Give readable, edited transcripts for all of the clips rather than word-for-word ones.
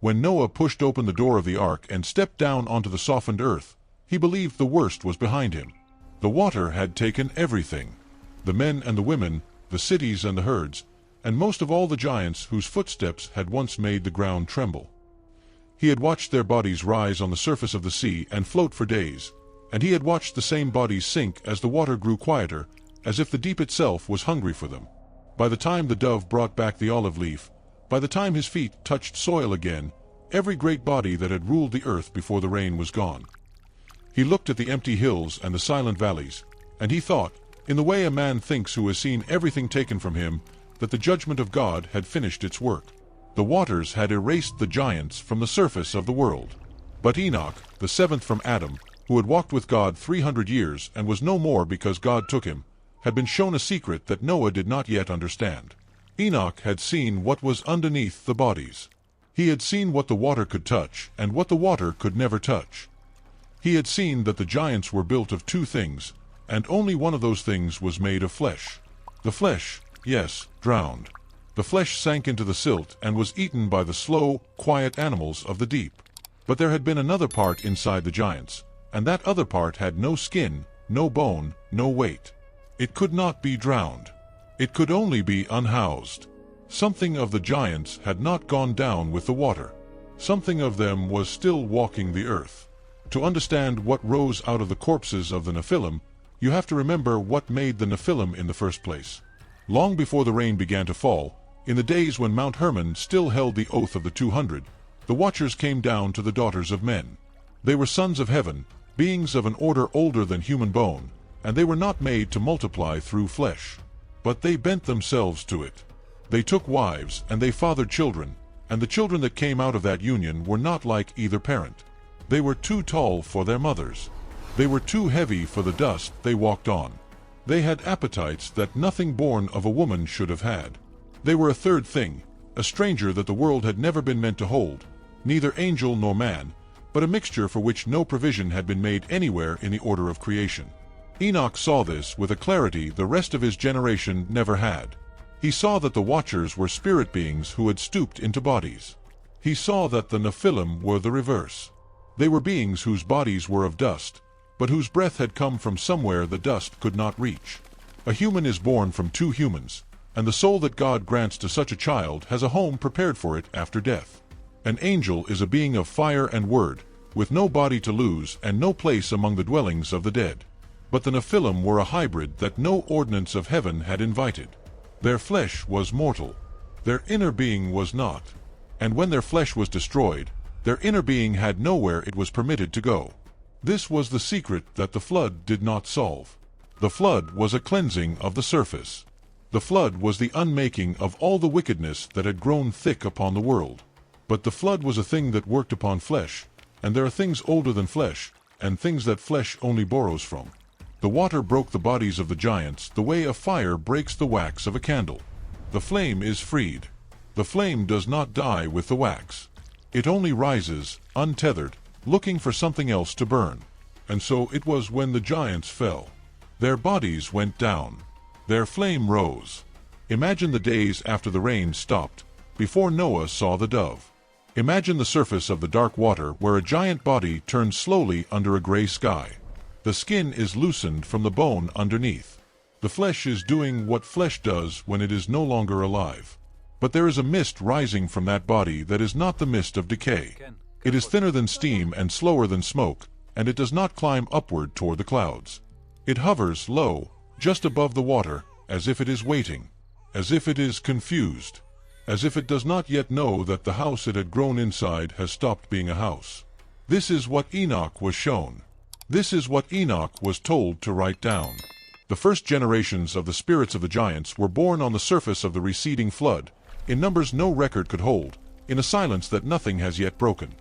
When Noah pushed open the door of the ark and stepped down onto the softened earth, he believed the worst was behind him. The water had taken everything: the men and the women, the cities and the herds, and most of all the giants whose footsteps had once made the ground tremble. He had watched their bodies rise on the surface of the sea and float for days, and he had watched the same bodies sink as the water grew quieter, as if the deep itself was hungry for them. By the time the dove brought back the olive leaf, by the time his feet touched soil again, every great body that had ruled the earth before the rain was gone. He looked at the empty hills and the silent valleys, and he thought, in the way a man thinks who has seen everything taken from him, that the judgment of God had finished its work. The waters had erased the giants from the surface of the world. But Enoch, the seventh from Adam, who had walked with God 300 years and was no more because God took him, had been shown a secret that Noah did not yet understand. Enoch had seen what was underneath the bodies. He had seen what the water could touch and what the water could never touch. He had seen that the giants were built of two things, and only one of those things was made of flesh. The flesh, yes, drowned. The flesh sank into the silt and was eaten by the slow, quiet animals of the deep. But there had been another part inside the giants, and that other part had no skin, no bone, no weight. It could not be drowned. It could only be unhoused. Something of the giants had not gone down with the water. Something of them was still walking the earth. To understand what rose out of the corpses of the Nephilim, you have to remember what made the Nephilim in the first place. Long before the rain began to fall, in the days when Mount Hermon still held the oath of the 200, the watchers came down to the daughters of men. They were sons of heaven, beings of an order older than human bone, and they were not made to multiply through flesh. But they bent themselves to it. They took wives, and they fathered children, and the children that came out of that union were not like either parent. They were too tall for their mothers. They were too heavy for the dust they walked on. They had appetites that nothing born of a woman should have had. They were a third thing, a stranger that the world had never been meant to hold, neither angel nor man, but a mixture for which no provision had been made anywhere in the order of creation. Enoch saw this with a clarity the rest of his generation never had. He saw that the watchers were spirit beings who had stooped into bodies. He saw that the Nephilim were the reverse. They were beings whose bodies were of dust, but whose breath had come from somewhere the dust could not reach. A human is born from two humans, and the soul that God grants to such a child has a home prepared for it after death. An angel is a being of fire and word, with no body to lose and no place among the dwellings of the dead. But the Nephilim were a hybrid that no ordinance of heaven had invited. Their flesh was mortal. Their inner being was not. And when their flesh was destroyed, their inner being had nowhere it was permitted to go. This was the secret that the flood did not solve. The flood was a cleansing of the surface. The flood was the unmaking of all the wickedness that had grown thick upon the world. But the flood was a thing that worked upon flesh, and there are things older than flesh, and things that flesh only borrows from. The water broke the bodies of the giants the way a fire breaks the wax of a candle. The flame is freed. The flame does not die with the wax. It only rises, untethered, looking for something else to burn. And so it was when the giants fell. Their bodies went down. Their flame rose. Imagine the days after the rain stopped, before Noah saw the dove. Imagine the surface of the dark water where a giant body turns slowly under a gray sky. The skin is loosened from the bone underneath. The flesh is doing what flesh does when it is no longer alive. But there is a mist rising from that body that is not the mist of decay. It is thinner than steam and slower than smoke, and it does not climb upward toward the clouds. It hovers low, just above the water, as if it is waiting, as if it is confused, as if it does not yet know that the house it had grown inside has stopped being a house. This is what Enoch was shown. This is what Enoch was told to write down. The first generations of the spirits of the giants were born on the surface of the receding flood, in numbers no record could hold, in a silence that nothing has yet broken.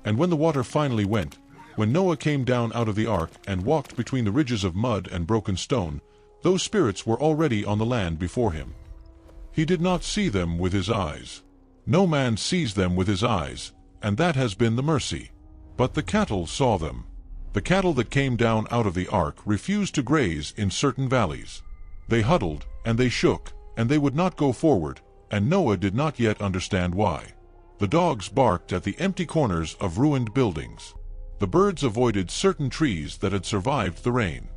And when the water finally went, when Noah came down out of the ark and walked between the ridges of mud and broken stone, those spirits were already on the land before him. He did not see them with his eyes. No man sees them with his eyes, and that has been the mercy. But the cattle saw them. The cattle that came down out of the ark refused to graze in certain valleys. They huddled, and they shook, and they would not go forward, and Noah did not yet understand why. The dogs barked at the empty corners of ruined buildings. The birds avoided certain trees that had survived the rain.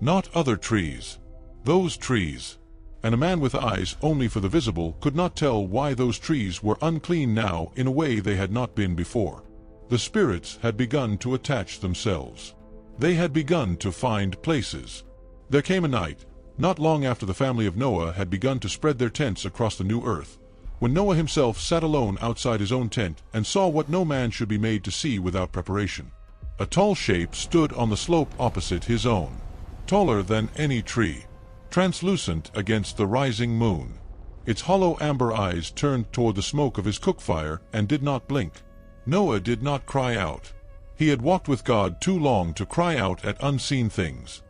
Not other trees. Those trees. And a man with eyes only for the visible could not tell why those trees were unclean now in a way they had not been before. The spirits had begun to attach themselves. They had begun to find places. There came a night, not long after the family of Noah had begun to spread their tents across the new earth, when Noah himself sat alone outside his own tent and saw what no man should be made to see without preparation. A tall shape stood on the slope opposite his own, taller than any tree, translucent against the rising moon. Its hollow amber eyes turned toward the smoke of his cook fire and did not blink. Noah did not cry out. He had walked with God too long to cry out at unseen things.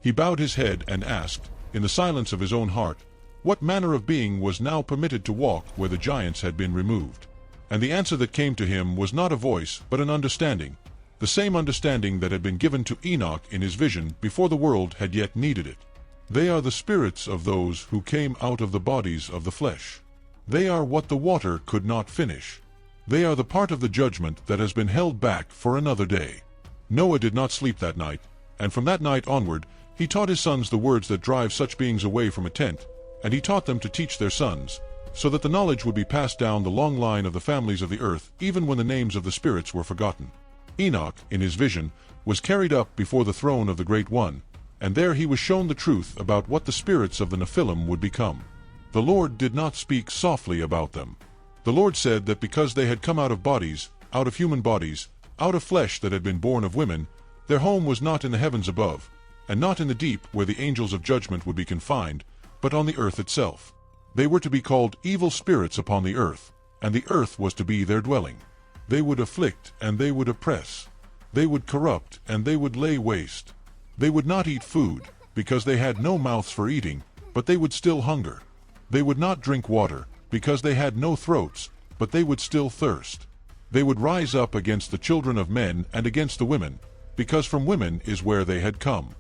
He bowed his head and asked, in the silence of his own heart, what manner of being was now permitted to walk where the giants had been removed. And the answer that came to him was not a voice but an understanding, the same understanding that had been given to Enoch in his vision before the world had yet needed it. They are the spirits of those who came out of the bodies of the flesh. They are what the water could not finish. They are the part of the judgment that has been held back for another day. Noah did not sleep that night, and from that night onward he taught his sons the words that drive such beings away from a tent, and he taught them to teach their sons, so that the knowledge would be passed down the long line of the families of the earth even when the names of the spirits were forgotten. Enoch, in his vision, was carried up before the throne of the Great One, and there he was shown the truth about what the spirits of the Nephilim would become. The Lord did not speak softly about them. The Lord said that because they had come out of bodies, out of human bodies, out of flesh that had been born of women, their home was not in the heavens above, and not in the deep where the angels of judgment would be confined, but on the earth itself. They were to be called evil spirits upon the earth, and the earth was to be their dwelling. They would afflict and they would oppress. They would corrupt and they would lay waste. They would not eat food, because they had no mouths for eating, but they would still hunger. They would not drink water, because they had no throats, but they would still thirst. They would rise up against the children of men and against the women, because from women is where they had come.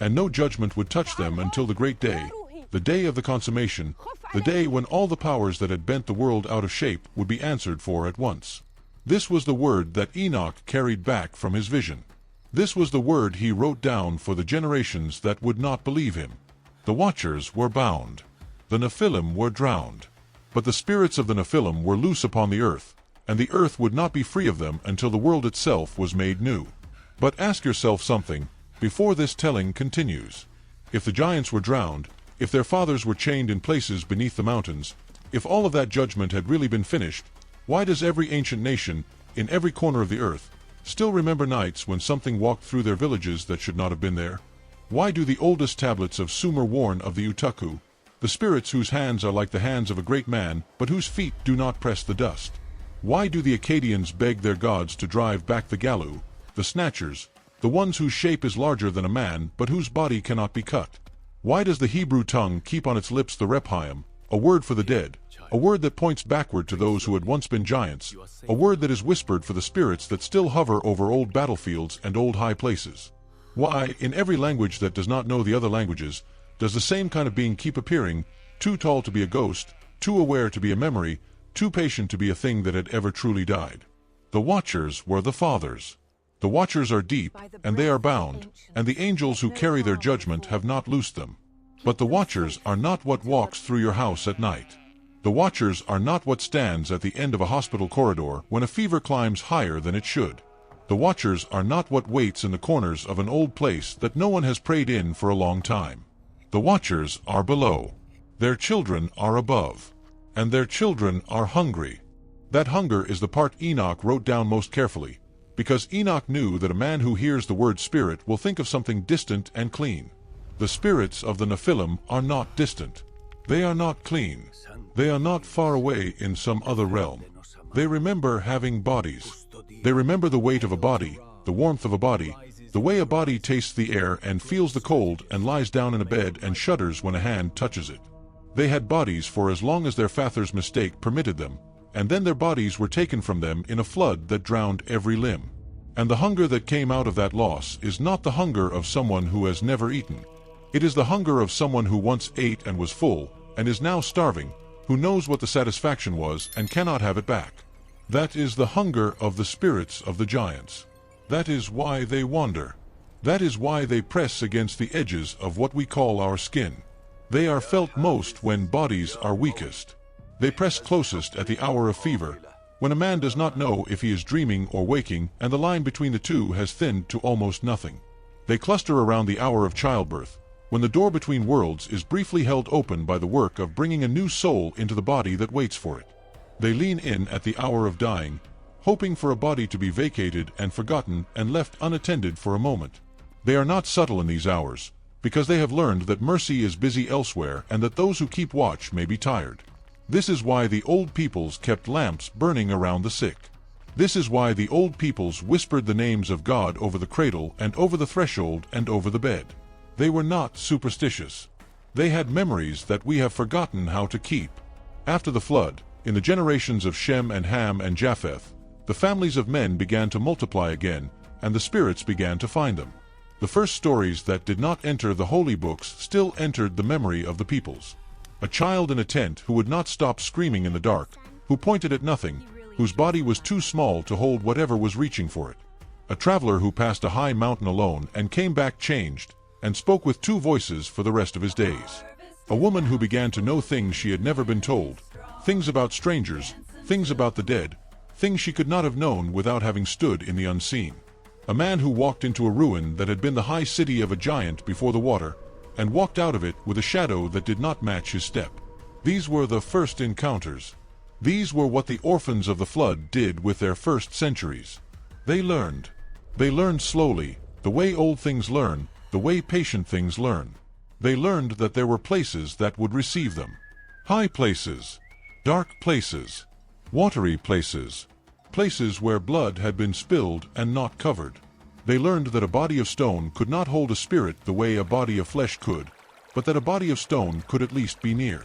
And no judgment would touch them until the great day, the day of the consummation, the day when all the powers that had bent the world out of shape would be answered for at once. This was the word that Enoch carried back from his vision. This was the word he wrote down for the generations that would not believe him. The watchers were bound. The Nephilim were drowned. But the spirits of the Nephilim were loose upon the earth, and the earth would not be free of them until the world itself was made new. But ask yourself something, before this telling continues. If the giants were drowned, if their fathers were chained in places beneath the mountains, if all of that judgment had really been finished, why does every ancient nation, in every corner of the earth, still remember nights when something walked through their villages that should not have been there? Why do the oldest tablets of Sumer warn of the Utaku, the spirits whose hands are like the hands of a great man, but whose feet do not press the dust? Why do the Akkadians beg their gods to drive back the Galu, the Snatchers, the ones whose shape is larger than a man, but whose body cannot be cut? Why does the Hebrew tongue keep on its lips the Rephaim, a word for the dead, a word that points backward to those who had once been giants, a word that is whispered for the spirits that still hover over old battlefields and old high places? Why, in every language that does not know the other languages, does the same kind of being keep appearing, too tall to be a ghost, too aware to be a memory, too patient to be a thing that had ever truly died? The watchers were the fathers. The watchers are deep, and they are bound, and the angels who carry their judgment have not loosed them. But the watchers are not what walks through your house at night. The watchers are not what stands at the end of a hospital corridor when a fever climbs higher than it should. The watchers are not what waits in the corners of an old place that no one has prayed in for a long time. The watchers are below. Their children are above. And their children are hungry. That hunger is the part Enoch wrote down most carefully, because Enoch knew that a man who hears the word spirit will think of something distant and clean. The spirits of the Nephilim are not distant. They are not clean. They are not far away in some other realm. They remember having bodies. They remember the weight of a body, the warmth of a body, the way a body tastes the air and feels the cold and lies down in a bed and shudders when a hand touches it. They had bodies for as long as their father's mistake permitted them, and then their bodies were taken from them in a flood that drowned every limb. And the hunger that came out of that loss is not the hunger of someone who has never eaten. It is the hunger of someone who once ate and was full, and is now starving, who knows what the satisfaction was and cannot have it back. That is the hunger of the spirits of the giants. That is why they wander. That is why they press against the edges of what we call our skin. They are felt most when bodies are weakest. They press closest at the hour of fever, when a man does not know if he is dreaming or waking and the line between the two has thinned to almost nothing. They cluster around the hour of childbirth, when the door between worlds is briefly held open by the work of bringing a new soul into the body that waits for it. They lean in at the hour of dying, hoping for a body to be vacated and forgotten and left unattended for a moment. They are not subtle in these hours, because they have learned that mercy is busy elsewhere and that those who keep watch may be tired. This is why the old peoples kept lamps burning around the sick. This is why the old peoples whispered the names of God over the cradle and over the threshold and over the bed. They were not superstitious. They had memories that we have forgotten how to keep. After the flood, in the generations of Shem and Ham and Japheth, the families of men began to multiply again, and the spirits began to find them. The first stories that did not enter the holy books still entered the memory of the peoples. A child in a tent who would not stop screaming in the dark, who pointed at nothing, whose body was too small to hold whatever was reaching for it. A traveler who passed a high mountain alone and came back changed, and spoke with two voices for the rest of his days. A woman who began to know things she had never been told, things about strangers, things about the dead, things she could not have known without having stood in the unseen. A man who walked into a ruin that had been the high city of a giant before the water, and walked out of it with a shadow that did not match his step. These were the first encounters. These were what the orphans of the flood did with their first centuries. They learned. They learned slowly, the way old things learn, the way patient things learn. They learned that there were places that would receive them. High places, dark places, watery places, places where blood had been spilled and not covered. They learned that a body of stone could not hold a spirit the way a body of flesh could, but that a body of stone could at least be near.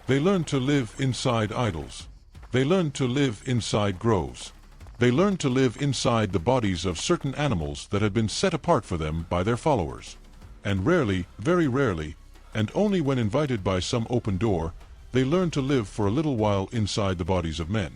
They learned to live inside idols. They learned to live inside groves. They learned to live inside the bodies of certain animals that had been set apart for them by their followers. And rarely, very rarely, and only when invited by some open door, they learned to live for a little while inside the bodies of men.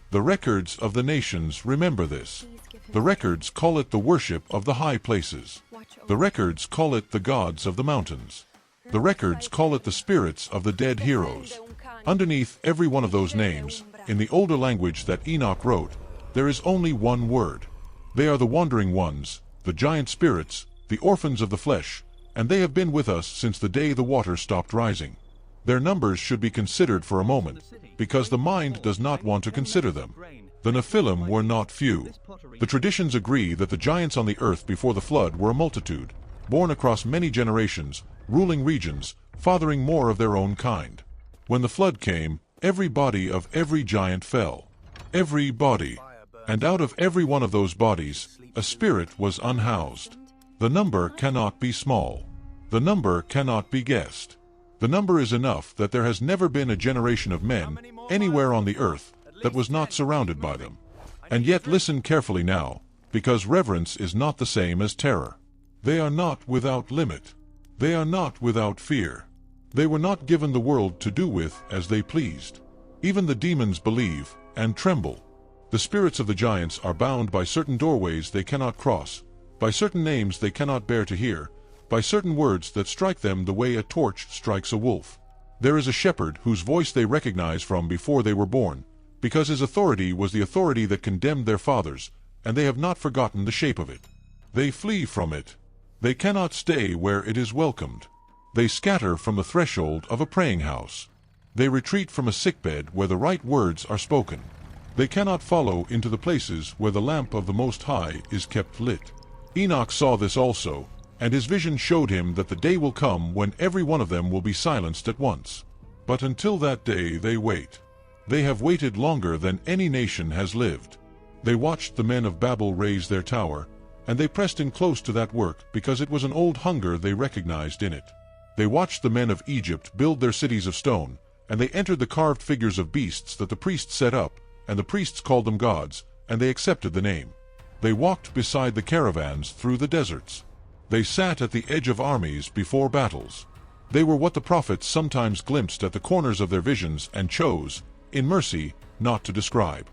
The records of the nations remember this. The records call it the worship of the high places. The records call it the gods of the mountains. The records call it the spirits of the dead heroes. Underneath every one of those names, in the older language that Enoch wrote, there is only one word. They are the wandering ones, the giant spirits, the orphans of the flesh, and they have been with us since the day the water stopped rising. Their numbers should be considered for a moment, because the mind does not want to consider them. The Nephilim were not few. The traditions agree that the giants on the earth before the flood were a multitude, born across many generations, ruling regions, fathering more of their own kind. When the flood came, every body of every giant fell. Every body. And out of every one of those bodies, a spirit was unhoused. The number cannot be small. The number cannot be guessed. The number is enough that there has never been a generation of men, anywhere on the earth, that was not surrounded by them. And yet listen carefully now, because reverence is not the same as terror. They are not without limit. They are not without fear. They were not given the world to do with as they pleased. Even the demons believe and tremble. The spirits of the giants are bound by certain doorways they cannot cross, by certain names they cannot bear to hear, by certain words that strike them the way a torch strikes a wolf. There is a shepherd whose voice they recognize from before they were born, because his authority was the authority that condemned their fathers, and they have not forgotten the shape of it. They flee from it. They cannot stay where it is welcomed. They scatter from the threshold of a praying house. They retreat from a sickbed where the right words are spoken. They cannot follow into the places where the lamp of the Most High is kept lit. Enoch saw this also, and his vision showed him that the day will come when every one of them will be silenced at once. But until that day they wait. They have waited longer than any nation has lived. They watched the men of Babel raise their tower, and they pressed in close to that work because it was an old hunger they recognized in it. They watched the men of Egypt build their cities of stone, and they entered the carved figures of beasts that the priests set up, and the priests called them gods, and they accepted the name. They walked beside the caravans through the deserts. They sat at the edge of armies before battles. They were what the prophets sometimes glimpsed at the corners of their visions and chose, in mercy, not to describe.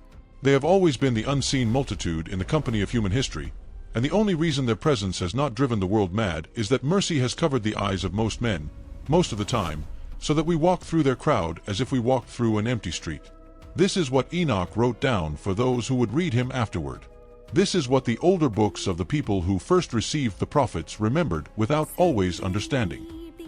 They have always been the unseen multitude in the company of human history, and the only reason their presence has not driven the world mad is that mercy has covered the eyes of most men, most of the time, so that we walk through their crowd as if we walked through an empty street. This is what Enoch wrote down for those who would read him afterward. This is what the older books of the people who first received the prophets remembered without always understanding.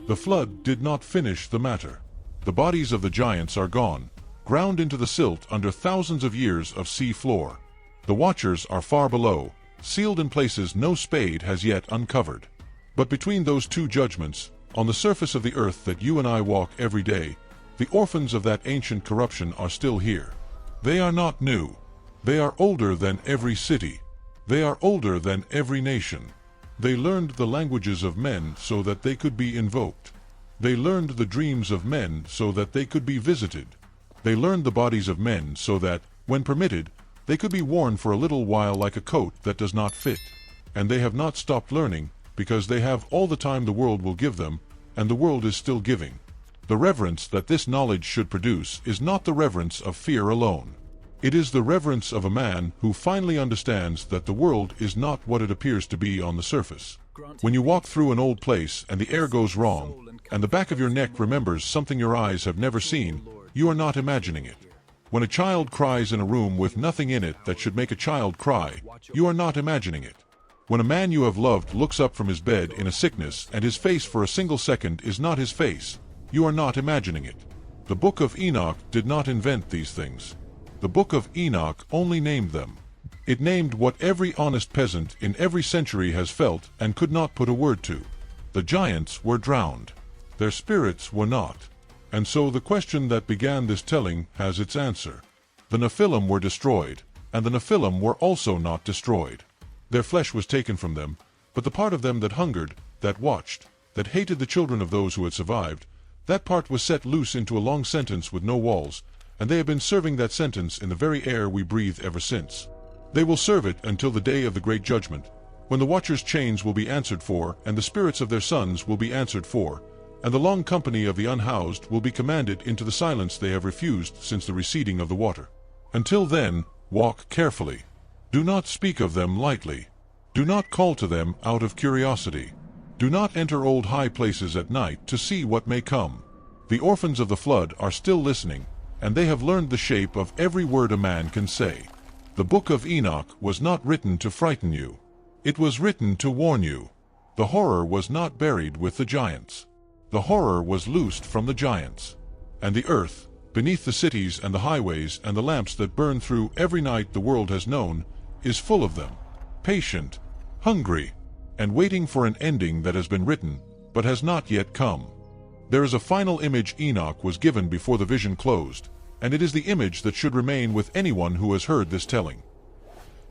The flood did not finish the matter. The bodies of the giants are gone, ground into the silt under thousands of years of sea floor. The watchers are far below, sealed in places no spade has yet uncovered. But between those two judgments, on the surface of the earth that you and I walk every day, the orphans of that ancient corruption are still here. They are not new. They are older than every city. They are older than every nation. They learned the languages of men so that they could be invoked. They learned the dreams of men so that they could be visited. They learned the bodies of men so that, when permitted, they could be worn for a little while like a coat that does not fit. And they have not stopped learning, because they have all the time the world will give them, and the world is still giving. The reverence that this knowledge should produce is not the reverence of fear alone. It is the reverence of a man who finally understands that the world is not what it appears to be on the surface. When you walk through an old place and the air goes wrong, and the back of your neck remembers something your eyes have never seen, you are not imagining it. When a child cries in a room with nothing in it that should make a child cry, you are not imagining it. When a man you have loved looks up from his bed in a sickness and his face for a single second is not his face, you are not imagining it. The book of Enoch did not invent these things. The book of Enoch only named them. It named what every honest peasant in every century has felt and could not put a word to. The giants were drowned. Their spirits were not. And so the question that began this telling has its answer. The Nephilim were destroyed, and the Nephilim were also not destroyed. Their flesh was taken from them, but the part of them that hungered, that watched, that hated the children of those who had survived, that part was set loose into a long sentence with no walls, and they have been serving that sentence in the very air we breathe ever since. They will serve it until the day of the great judgment, when the watchers' chains will be answered for, and the spirits of their sons will be answered for, and the long company of the unhoused will be commanded into the silence they have refused since the receding of the water. Until then, walk carefully. Do not speak of them lightly. Do not call to them out of curiosity. Do not enter old high places at night to see what may come. The orphans of the flood are still listening, and they have learned the shape of every word a man can say. The book of Enoch was not written to frighten you. It was written to warn you. The horror was not buried with the giants. The horror was loosed from the giants. And the earth, beneath the cities and the highways and the lamps that burn through every night the world has known, is full of them, patient, hungry, and waiting for an ending that has been written, but has not yet come. There is a final image Enoch was given before the vision closed, and it is the image that should remain with anyone who has heard this telling.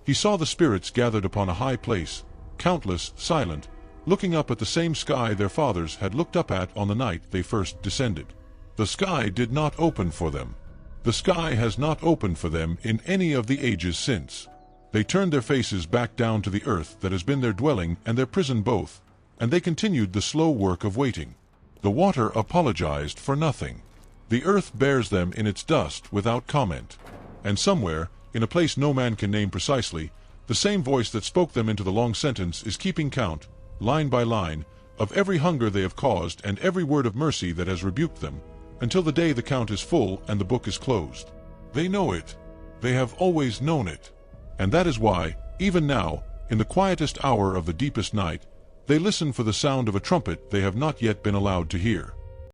He saw the spirits gathered upon a high place, countless, silent, looking up at the same sky their fathers had looked up at on the night they first descended. The sky did not open for them. The sky has not opened for them in any of the ages since. They turned their faces back down to the earth that has been their dwelling and their prison both, and they continued the slow work of waiting. The water apologized for nothing. The earth bears them in its dust without comment. And somewhere, in a place no man can name precisely, the same voice that spoke them into the long sentence is keeping count, line by line, of every hunger they have caused and every word of mercy that has rebuked them, until the day the count is full and the book is closed. They know it. They have always known it. And that is why, even now, in the quietest hour of the deepest night, they listen for the sound of a trumpet they have not yet been allowed to hear.